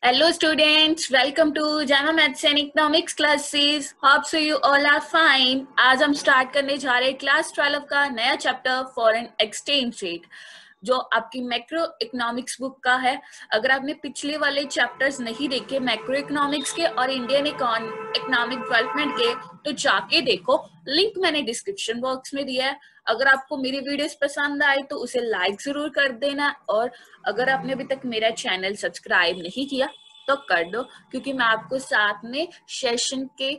Hello students, welcome to JAMA Maths and Economics classes. Hope so you all are fine. आज हम start करने जा रहे हैं क्लास 12 का नया चैप्टर फॉरेन एक्सचेंज रेट जो आपकी मैक्रो इकोनॉमिक्स बुक का है। अगर आपने पिछले वाले चैप्टर्स नहीं देखे मैक्रो इकोनॉमिक्स के और इंडियन इकोनॉमिक डेवलपमेंट के तो जाके देखो, लिंक मैंने डिस्क्रिप्शन बॉक्स में दिया है। अगर आपको मेरी वीडियोस पसंद आए तो उसे लाइक जरूर कर देना, और अगर आपने अभी तक मेरा चैनल सब्सक्राइब नहीं किया तो कर दो, क्योंकि मैं आपको साथ में सेशन के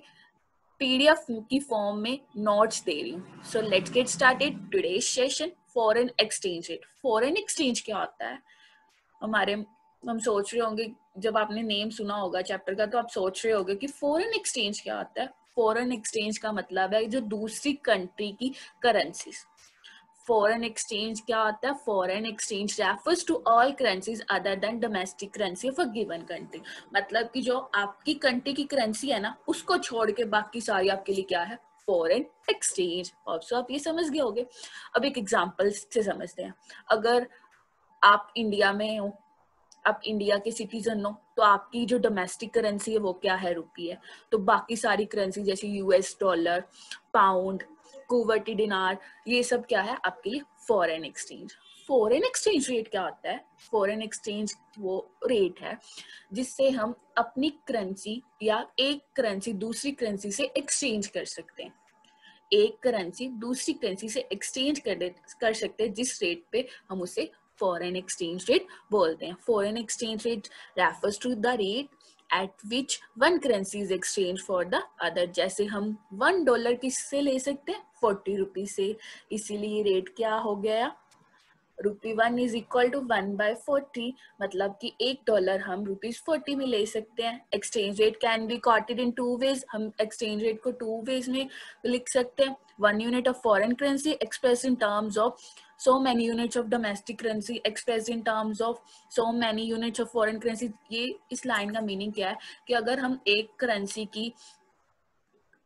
पीडीएफ की फॉर्म में नोट्स दे रही हूँ। So let's get started today's session. Foreign exchange rate. Foreign exchange क्या होता है? हम सोच रहे होंगे, जब आपने नेम सुना होगा चैप्टर का तो आप सोच रहे होंगे कि फॉरेन एक्सचेंज क्या होता है। फॉरेन एक्सचेंज का मतलब है जो दूसरी कंट्री की करेंसीज। फॉरेन एक्सचेंज क्या होता है? Foreign exchange refers to all currencies other than domestic currency of a given country. मतलब कि जो आपकी कंट्री की करेंसी है ना, उसको छोड़ के बाकी सारी आपके लिए क्या है? Foreign exchange. ऑल्सो आप ये समझ गए होंगे। अब एक एग्जांपल से समझते हैं। अगर आप इंडिया में हो, आप इंडिया के सिटीजन हो, तो आपकी जो डोमेस्टिक करेंसी है वो क्या है? रुपी है। तो बाकी सारी करेंसी जैसे यूएस डॉलर, पाउंड, कुवैती दिनार, ये सब क्या है आपके लिए? Foreign exchange. Foreign exchange rate क्या होता है? फॉरेन एक्सचेंज वो रेट है जिससे हम अपनी करेंसी या एक करेंसी दूसरी करेंसी से एक्सचेंज कर सकते हैं। एक करेंसी दूसरी करेंसी से एक्सचेंज कर सकते हैं जिस रेट पे हम उसे फॉरेन एक्सचेंज रेट बोलते हैं। Foreign exchange rate refers to the rate at which one currency is exchange for the other. जैसे हम $1 किससे ले सकते हैं? 40 रुपीज से। इसीलिए रेट क्या हो गया? ₹1 इज इक्वल टू 1/40। मतलब कि $1 हम ₹40 में ले सकते हैं। Exchange rate can be quoted in 2 ways. हम एक्सचेंज रेट को 2 वेज में लिख सकते हैं। 1 unit of foreign currency express in terms of so many units of domestic currency expressed in terms of so many units of foreign currency। ये इस line का meaning क्या है कि अगर हम एक करेंसी की,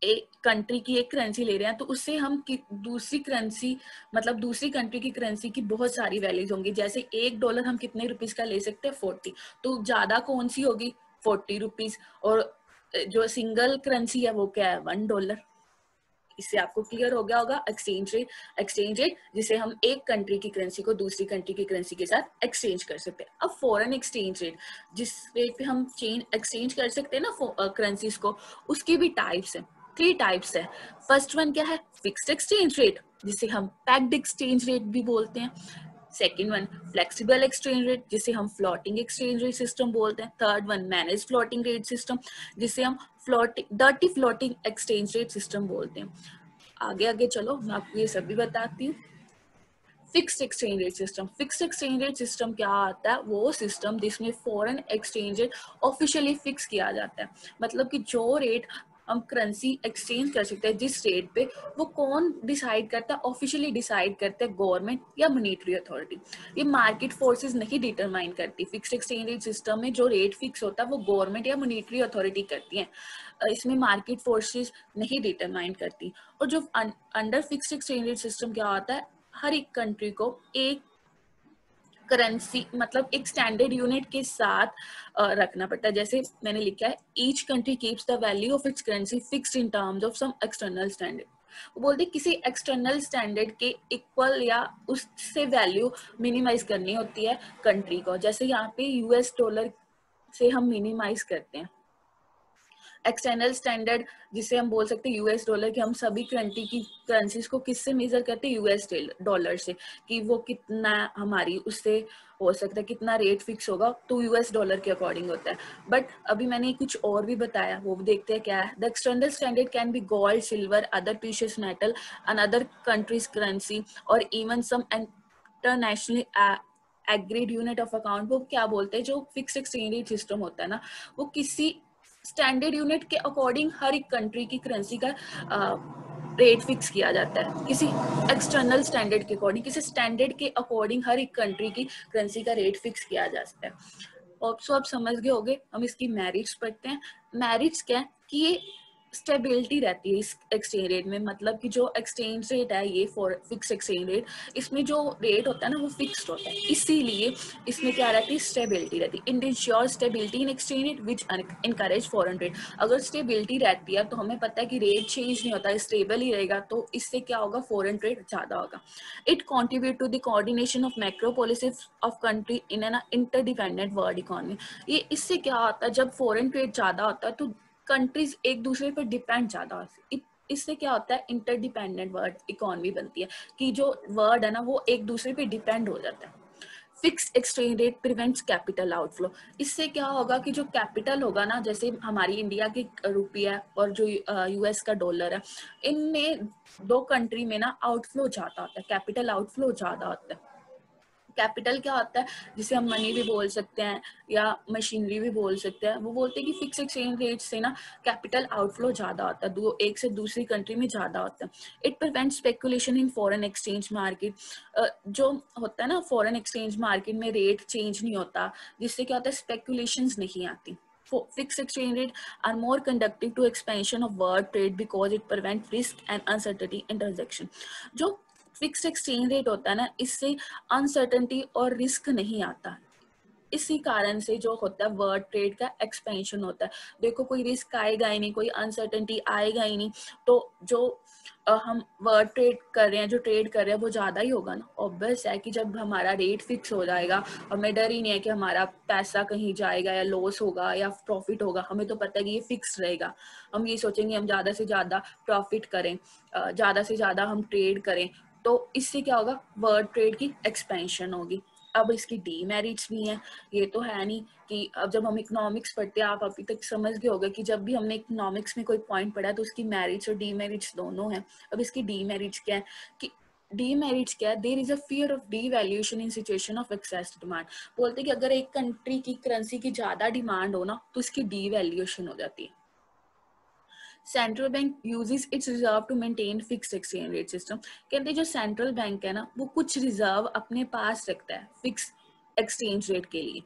एक कंट्री की एक करेंसी ले रहे हैं तो उससे हम दूसरी करेंसी, मतलब दूसरी कंट्री की करेंसी की बहुत सारी वैल्यूज होंगी। जैसे $1 हम कितने रुपीज का ले सकते हैं? 40। तो ज्यादा कौन सी होगी? 40 रुपीज। और जो सिंगल करेंसी है वो क्या है? $1। इससे आपको क्लियर हो गया होगा एक्सचेंज रेट जिसे हम एक कंट्री की करेंसी को दूसरी कंट्री की करेंसी के साथ एक्सचेंज कर सकते हैं। अब फॉरेन एक्सचेंज रेट, जिस रेट पे हम एक्सचेंज कर सकते हैं ना करेंसीज को, उसकी भी टाइप्स है। 3 टाइप्स है। फर्स्ट वन क्या है? फिक्स्ड एक्सचेंज रेट, जिसे हम पैक्ड एक्सचेंज रेट भी बोलते हैं। Second one flexible exchange rate, जिसे हम फ्लोटिंग एक्सचेंज रेट सिस्टम बोलते हैं। Third one manage floating rate system, जिसे हम dirty floating exchange rate system बोलते हैं। आगे आगे चलो, मैं आपको ये सब भी बताती हूँ। Fixed exchange rate system. Fixed exchange rate system क्या आता है? वो सिस्टम जिसमें foreign exchange rate officially fix किया जाता है। मतलब कि जो रेट हम करेंसी एक्सचेंज कर सकते हैं जिस रेट पे, वो कौन डिसाइड करता है? ऑफिशियली डिसाइड करते हैं गवर्नमेंट या मॉनेटरी अथॉरिटी। ये मार्केट फोर्सेस नहीं डिटरमाइन करती। फिक्स्ड एक्सचेंज रेट सिस्टम में जो रेट फिक्स होता है वो गवर्नमेंट या मॉनेटरी अथॉरिटी करती है। इसमें मार्केट फोर्सेस नहीं डिटरमाइन करती। और जो under fixed exchange rate system क्या होता है? हर एक कंट्री को एक करेंसी, मतलब एक स्टैंडर्ड यूनिट के साथ रखना पड़ता है। जैसे मैंने लिखा है, each country keeps the value of its currency fixed in terms of some external standard. वो बोलते किसी एक्सटर्नल स्टैंडर्ड के इक्वल या उससे वैल्यू मिनिमाइज करनी होती है कंट्री को। जैसे यहाँ पे यूएस डॉलर से हम मिनिमाइज करते हैं एक्सटर्नल स्टैंडर्ड, जिसे हम बोल सकते हैं यूएस डॉलर, कि हम सभी कंट्री की करेंसीज को किससे मेजर करते हैं? यूएस डॉलर से, कि वो कितना हमारी उससे हो सकता है, कितना रेट फिक्स होगा तो यूएस डॉलर के अकॉर्डिंग होता है। बट अभी मैंने कुछ और भी बताया, वो देखते हैं क्या है। The external standard can be gold, silver, other precious metal, another countries currency और even some internationally agreed unit of account. वो क्या बोलते हैं, जो फिक्स एक्सचेंज रेट सिस्टम होता है ना, वो किसी स्टैंडर्ड यूनिट के अकॉर्डिंग हर एक कंट्री की करेंसी का रेट फिक्स किया जाता है। किसी एक्सटर्नल स्टैंडर्ड के अकॉर्डिंग, किसी स्टैंडर्ड के अकॉर्डिंग हर एक कंट्री की करेंसी का रेट फिक्स किया जाता है। ऑल्सो आप समझ गए होंगे। हम इसकी मेरिट्स पढ़ते हैं। मेरिट्स क्या है कि ये स्टेबिलिटी रहती है इस एक्सचेंज रेट में, मतलब कि जो एक्सचेंज रेट है ये फॉर फिक्स एक्सचेंज रेट, इसमें जो रेट होता है ना वो फिक्स्ड होता है, इसीलिए इसमें क्या रहती है, स्टेबिलिटी रहती है। It ensure stability in exchange rate which encourage foreign trade. अगर स्टेबिलिटी रहती है तो हमें पता है कि रेट चेंज नहीं होता, स्टेबल ही रहेगा, तो इससे क्या होगा, फॉरेन ट्रेड ज़्यादा होगा। It contribute to the coordination of macro policies of country in an interdependent world economy. ये इससे क्या होता है, जब फॉरेन ट्रेड ज़्यादा होता है तो कंट्रीज एक दूसरे पर डिपेंड ज़्यादा होती है, इससे क्या होता है, इंटरडिपेंडेंट वर्ल्ड इकोनॉमी बनती है, कि जो वर्ल्ड है ना वो एक दूसरे पे डिपेंड हो जाता है। Fixed exchange rate prevents capital outflow. इससे क्या होगा कि जो कैपिटल होगा ना, जैसे हमारी इंडिया की रुपी है और जो यूएस का डॉलर है, इनमें दो कंट्री में ना आउटफ्लो ज़्यादा होता है, कैपिटल आउटफ्लो ज़्यादा होता है। कैपिटल क्या होता है, जिसे हम मनी भी बोल सकते हैं या मशीनरी भी बोल सकते हैं, वो बोलते हैं कि फिक्स एक्सचेंज रेट से ना कैपिटल आउटफ्लो ज़्यादा होता है, एक से दूसरी कंट्री में ज़्यादा होता है। It prevent speculation in foreign exchange market. जो होता है ना फॉरेन एक्सचेंज मार्केट में रेट चेंज नहीं होता, जिससे क्या होता है, स्पेकुलेशंस नहीं आती। Fixed exchange rate are more conducive to expansion of world trade because it prevents risk and uncertainty in transaction. जो फिक्स्ड एक्सचेंज रेट होता है ना, इससे अनसर्टेनिटी और रिस्क नहीं आता, इसी कारण से जो होता है वर्ल्ड ट्रेड का एक्सपेंशन होता है। देखो कोई रिस्क आएगा ही नहीं, कोई अनसर्टेनिटी आएगा ही नहीं, तो जो हम वर्ल्ड ट्रेड कर रहे हैं, जो ट्रेड कर रहे हैं वो ज़्यादा ही होगा ना। ऑब्वियस है कि जब हमारा रेट फिक्स हो जाएगा, हमें डर ही नहीं है कि हमारा पैसा कहीं जाएगा या लॉस होगा या प्रॉफिट होगा, हमें तो पता है कि ये फिक्स रहेगा। हम ये सोचेंगे हम ज़्यादा से ज़्यादा प्रॉफिट करें, ज़्यादा से ज़्यादा हम ट्रेड करें, तो इससे क्या होगा, वर्ल्ड ट्रेड की एक्सपेंशन होगी। अब इसकी डीमेरिट्स भी हैं, ये तो है नहीं कि अब जब हम इकोनॉमिक्स पढ़ते हैं, आप अभी तक समझ गए होंगे कि जब भी हमने इकोनॉमिक्स में कोई पॉइंट पढ़ा तो उसकी मेरिट्स और डीमेरिट्स दोनों हैं। अब इसकी डीमेरिट्स क्या है कि डीमेरिट्स क्या है, there is a fear of devaluation in situation of excess demand. बोलते हैं कि अगर एक कंट्री की करेंसी की ज्यादा डिमांड हो ना तो इसकी डीवैल्यूएशन हो जाती है। Central bank uses its reserve to maintain fixed exchange rate system. कहते हैं जो सेंट्रल बैंक है ना वो कुछ रिजर्व अपने पास रखता है फिक्स एक्सचेंज रेट के लिए,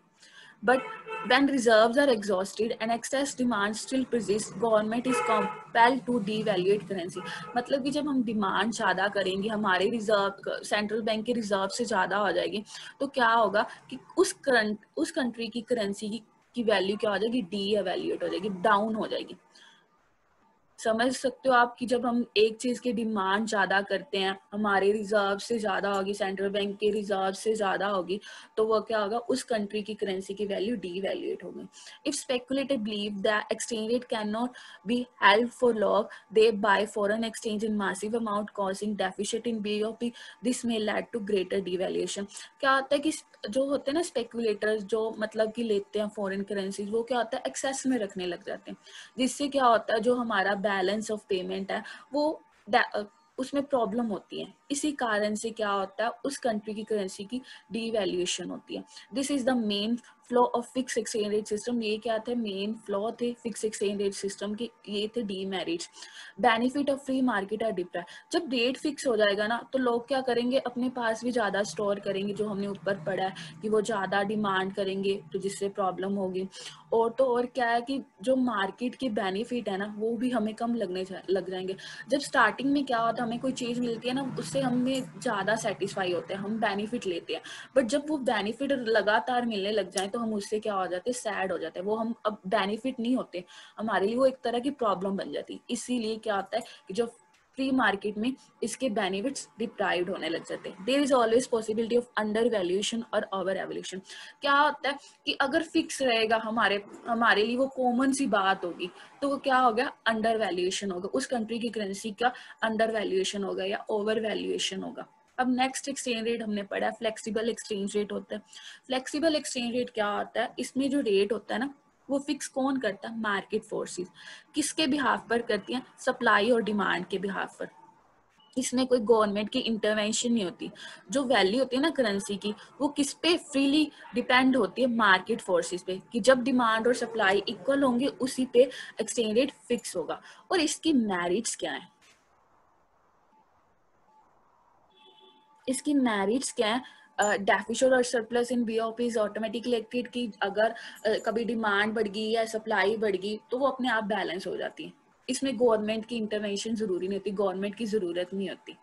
but when reserves are exhausted and excess demand still persists, government is compelled to devaluate currency। मतलब कि जब हम डिमांड ज़्यादा करेंगे, हमारे रिजर्व सेंट्रल बैंक के रिजर्व से ज़्यादा हो जाएगी, तो क्या होगा कि उस कंट्री की करेंसी की वैल्यू क्या हो जाएगी, डी एवैल्यूएट हो जाएगी, डाउन हो जाएगी। समझ सकते हो आप कि जब हम एक चीज की डिमांड ज्यादा करते हैं, हमारे रिजर्व से ज्यादा होगी, सेंट्रल बैंक के रिजर्व से ज्यादा होगी, तो वो क्या होगा, उस कंट्री की करेंसी की वैल्यू डीवैल्यूएट होगी। If speculator believe that exchange rate can not be held for long, they buy foreign exchange in massive amount causing deficit in BOP, this may lead to greater devaluation. क्या होता है कि जो होते हैं ना speculators, जो मतलब कि लेते हैं फॉरेन करेंसीज, वो क्या होता है एक्सेस में रखने लग जाते हैं, जिससे क्या होता है जो हमारा बैलेंस ऑफ पेमेंट है वो उसमें प्रॉब्लम होती है। इसी कारण से क्या होता है, उस कंट्री की करेंसी की डीवैल्यूएशन होती है। This is the main flaw of fix exchange rate system. ये क्या थे, मेन फ्लॉ थे फिक्स एक्सचेंज रेट सिस्टम के, ये थे demerits. Benefit of free market are deprive. जब रेट फिक्स हो जाएगा ना तो लोग क्या करेंगे, अपने पास भी ज़्यादा स्टोर करेंगे, जो हमने ऊपर पढ़ा है कि वो ज़्यादा डिमांड करेंगे तो जिससे प्रॉब्लम होगी। और तो और क्या है कि जो मार्केट के बेनिफिट है ना वो भी हमें कम लग जाएंगे। जब स्टार्टिंग में क्या होता है, हमें कोई चीज़ मिलती है ना उससे हमें ज़्यादा सेटिस्फाई होते हैं, हम बेनिफिट लेते हैं, बट जब वो बेनिफिट लगातार मिलने लग जाए तो हम उससे क्या हो जाते हैं, सैड हो जाते हैं, वो हम अब बेनिफिट नहीं होते हमारे लिए, वो एक तरह की प्रॉब्लम बन जाती है। इसीलिए क्या होता है कि जो फ्री मार्केट में इसके बेनिफिट्स डिप्राइव्ड होने लग जाते हैं। There is always possibility of under valuation और ओवर वैल्यूएशन। क्या होता है कि अगर फिक्स रहेगा हमारे लिए वो कॉमन सी बात होगी, तो वो क्या हो गया, अंडर वैल्यूएशन होगा, उस कंट्री की करेंसी का अंडर वैल्यूएशन होगा या ओवर वैल्यूएशन होगा। अब नेक्स्ट एक्सचेंज रेट हमने पढ़ा है, फ्लेक्सिबल एक्सचेंज रेट होता है। फ्लेक्सिबल एक्सचेंज रेट क्या होता है, इसमें जो रेट होता है ना वो फिक्स कौन करता है, मार्केट फोर्सेस। किसके बिहाफ पर करती हैं, सप्लाई और डिमांड के बिहाफ पर। इसमें कोई गवर्नमेंट की इंटरवेंशन नहीं होती। जो वैल्यू होती है ना करेंसी की, वो किस पे फ्रीली डिपेंड होती है, मार्केट फोर्सेस पे, कि जब डिमांड और सप्लाई इक्वल होंगे उसी पे एक्सचेंज रेट फिक्स होगा। और इसकी मेरिट्स क्या है, इसकी मेरिट्स क्या है, डेफिसिट और surplus in BOP is automatically acted, कि अगर कभी डिमांड बढ़ गई या सप्लाई बढ़ गई तो वो अपने आप बैलेंस हो जाती है। इसमें गवर्नमेंट की इंटरवेंशन जरूरी नहीं होती, गवर्नमेंट की जरूरत नहीं होती।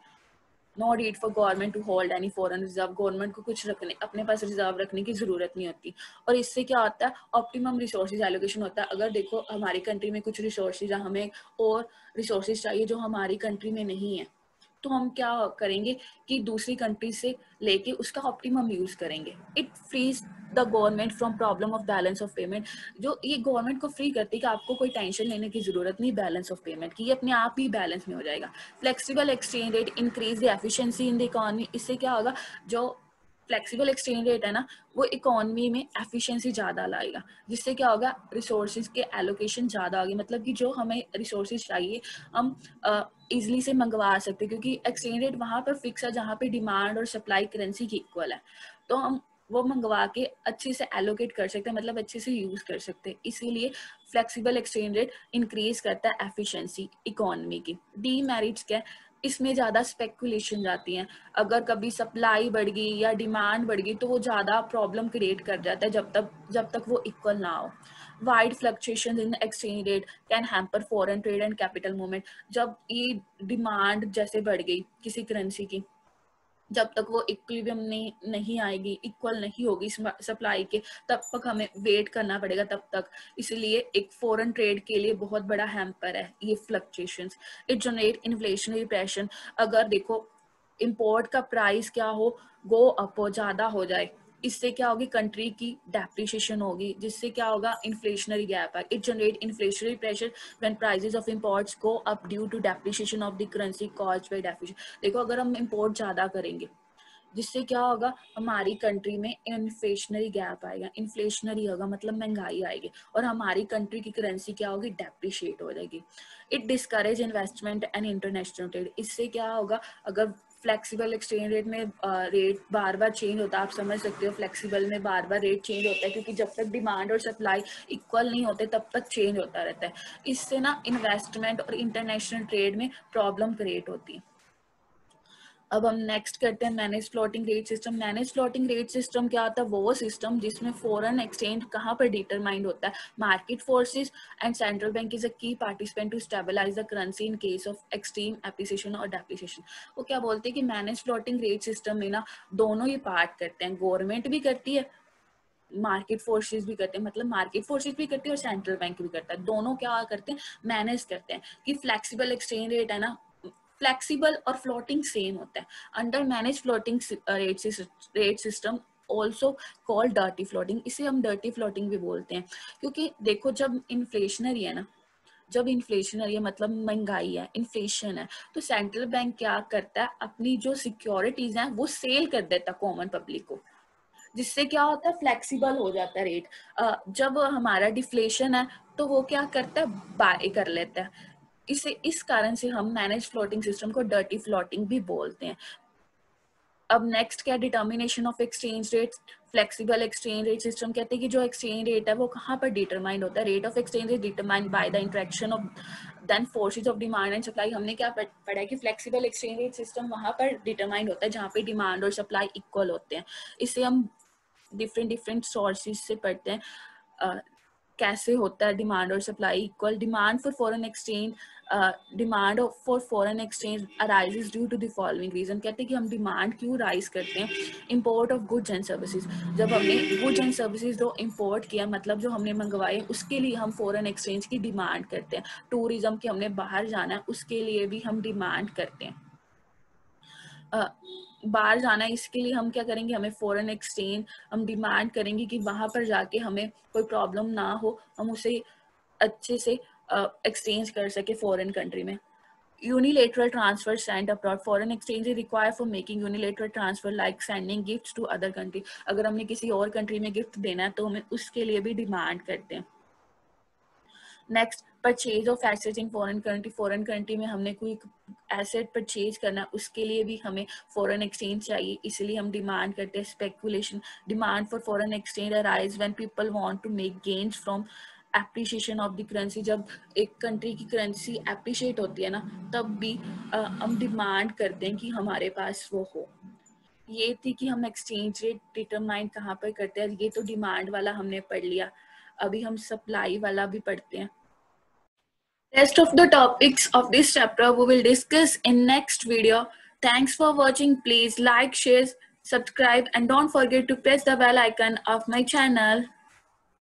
No need for government to hold any foreign reserve, government को कुछ रखने अपने पास रिजर्व रखने की जरूरत नहीं होती। और इससे क्या होता है, ऑप्टिमम रिसोर्सेज एलोकेशन होता है। अगर देखो हमारी कंट्री में कुछ रिसोर्सेज, हमें और रिसोर्सेज चाहिए जो हमारी कंट्री में नहीं है, तो हम क्या करेंगे कि दूसरी कंट्री से लेके उसका ऑप्टिमम यूज करेंगे। It frees the government from problem of balance of payment, जो ये गवर्नमेंट को फ्री करती है कि आपको कोई टेंशन लेने की जरूरत नहीं बैलेंस ऑफ पेमेंट की, ये अपने आप ही बैलेंस में हो जाएगा। Flexible exchange rate increase the efficiency in the economy, इससे क्या होगा, जो फ्लेक्सिबल एक्सचेंज रेट है ना, वो इकोनॉमी में एफिशिएंसी ज़्यादा लाएगा, जिससे क्या होगा, रिसोर्सेज के एलोकेशन ज़्यादा होगी। मतलब कि जो हमें रिसोर्सेज चाहिए हम इजीली से मंगवा सकते हैं, क्योंकि एक्सचेंज रेट वहाँ पर फिक्स है जहाँ पे डिमांड और सप्लाई करेंसी की इक्वल है, तो हम वो मंगवा के अच्छे से एलोकेट कर सकते हैं, मतलब अच्छे से यूज कर सकते हैं। इसीलिए फ्लेक्सिबल एक्सचेंज रेट इंक्रीज करता है एफिशिएंसी इकोनॉमी की। डीमेरिट्स क्या है, इसमें ज़्यादा स्पेकुलेशन जाती हैं। अगर कभी सप्लाई बढ़ गई या डिमांड बढ़ गई तो वो ज़्यादा प्रॉब्लम क्रिएट कर जाता है जब तक वो इक्वल ना हो। Wide fluctuation in exchange rate can hamper foreign trade and capital movement, जब ये डिमांड जैसे बढ़ गई किसी करेंसी की, जब तक वो इक्विलिब्रियम नहीं आएगी, इक्वल नहीं होगी सप्लाई के, तब तक हमें वेट करना पड़ेगा तब तक। इसलिए एक फॉरेन ट्रेड के लिए बहुत बड़ा हैम्पर है ये fluctuations. It generate inflationary pressure, अगर देखो इंपोर्ट का प्राइस क्या हो, गो अप हो, ज्यादा हो जाए, इससे क्या होगी, कंट्री की डेप्रिसिएशन होगी, जिससे क्या होगा, इन्फ्लेशनरी गैप है। It generate inflationary pressure when prices of imports go up due to depreciation of the currency caused by depreciation. देखो अगर हम इंपोर्ट ज्यादा करेंगे, जिससे क्या होगा, हमारी कंट्री में इन्फ्लेशनरी गैप आएगा, इन्फ्लेशनरी होगा मतलब महंगाई आएगी, और हमारी कंट्री की करेंसी क्या होगी, डेप्रिशिएट हो जाएगी। It discourage investment and international trade, इससे क्या होगा, अगर फ्लेक्सिबल एक्सचेंज रेट में रेट बार बार चेंज होता है, आप समझ सकते हो फ्लेक्सिबल में बार बार रेट चेंज होता है, क्योंकि जब तक डिमांड और सप्लाई इक्वल नहीं होते तब तक चेंज होता रहता है। इससे ना इन्वेस्टमेंट और इंटरनेशनल ट्रेड में प्रॉब्लम क्रिएट होती है। अब हम नेक्स्ट करते हैं manage floating rate system. Manage floating rate system क्या होता है, वो सिस्टम जिसमें फॉरेन एक्सचेंज कहाँ पर डिटरमाइंड होता है, market forces and central bank is a key participant to stabilize the currency in case of extreme appreciation और डेप्रिसिएशन। वो क्या बोलते हैं कि मैनेज फ्लोटिंग रेट सिस्टम में ना दोनों ही पार्ट करते हैं, गवर्नमेंट भी करती है, मार्केट फोर्सेस भी करते हैं, मतलब मार्केट फोर्सेस भी करती है और सेंट्रल बैंक भी करता है। दोनों क्या करते हैं, मैनेज करते हैं कि फ्लेक्सिबल एक्सचेंज रेट है ना, फ्लेक्सिबल और फ्लोटिंग सेम होता है। Under manage floating rate system also called dirty floating, इसे हम डर्टी फ्लोटिंग भी बोलते हैं, क्योंकि देखो जब इन्फ्लेशनरी है ना, जब इन्फ्लेशनरी है मतलब महंगाई है, इन्फ्लेशन है, तो सेंट्रल बैंक क्या करता है, अपनी जो सिक्योरिटीज हैं वो सेल कर देता है कॉमन पब्लिक को, जिससे क्या होता है, फ्लेक्सिबल हो जाता है रेट। जब हमारा डिफ्लेशन है तो वो क्या करता है, बाय कर लेता है। इस कारण से हम मैनेज फ्लोटिंग सिस्टम को डर्टी फ्लोटिंग भी बोलते हैं। अब नेक्स्ट क्या, determination of exchange rate. Flexible exchange rate system कहते हैं कि जो एक्सचेंज रेट है वो कहाँ पर डिटरमाइंड होता है, rate of exchange rate determined by the interaction of then forces of demand and supply. हमने क्या पढ़ा है कि फ्लेक्सिबल एक्सचेंज रेट सिस्टम वहाँ पर डिटरमाइंड होता है जहाँ पे डिमांड और सप्लाई इक्वल होते हैं। इसे हम डिफरेंट सोर्सेज से पढ़ते हैं कैसे होता है डिमांड और supply equal. Demand for foreign exchange, demand for foreign exchange arises due to the following reason. कहते हैं कि हम डिमांड क्यों राइज करते हैं, import of goods and services, जब हमने गुड्स एंड सर्विसेज जो इंपोर्ट किया मतलब जो हमने मंगवाए उसके लिए हम फॉरेन एक्सचेंज की डिमांड करते हैं। टूरिज्म की हमने बाहर जाना है उसके लिए भी हम डिमांड करते हैं, बाहर जाना है इसके लिए हम क्या करेंगे, हमें फॉरेन एक्सचेंज हम डिमांड करेंगे कि वहां पर जाके हमें कोई प्रॉब्लम ना हो, हम उसे अच्छे से एक्सचेंज कर सके फॉरेन कंट्री में। unilateral transfer sent abroad, foreign exchange is required for making unilateral transfer like sending gifts to other country। अगर हमने किसी और कंट्री में गिफ्ट देना है तो हमें उसके लिए भी डिमांड करते हैं। Next, purchase of asset in foreign country, foreign country में हमने कोई एसेट परचेज करना है उसके लिए भी हमें फॉरेन एक्सचेंज चाहिए, इसलिए हम डिमांड करते हैं। Speculation, demand for foreign exchange arise when people want to make gains from appreciation of the currency. जब एक कंट्री की करेंसी एप्रिशिएट होती है ना तब भी हम डिमांड करते हैं कि हमारे पास वो हो। ये थी कि हम एक्सचेंज रेट डिटरमाइन कहाँ पर करते हैं, ये तो डिमांड वाला हमने पढ़ लिया, अभी हम सप्लाई वाला भी पढ़ते हैं। Rest of the topics of this chapter we will discuss in next video. Thanks for watching. Please like, share, subscribe and don't forget to press the bell icon of my channel.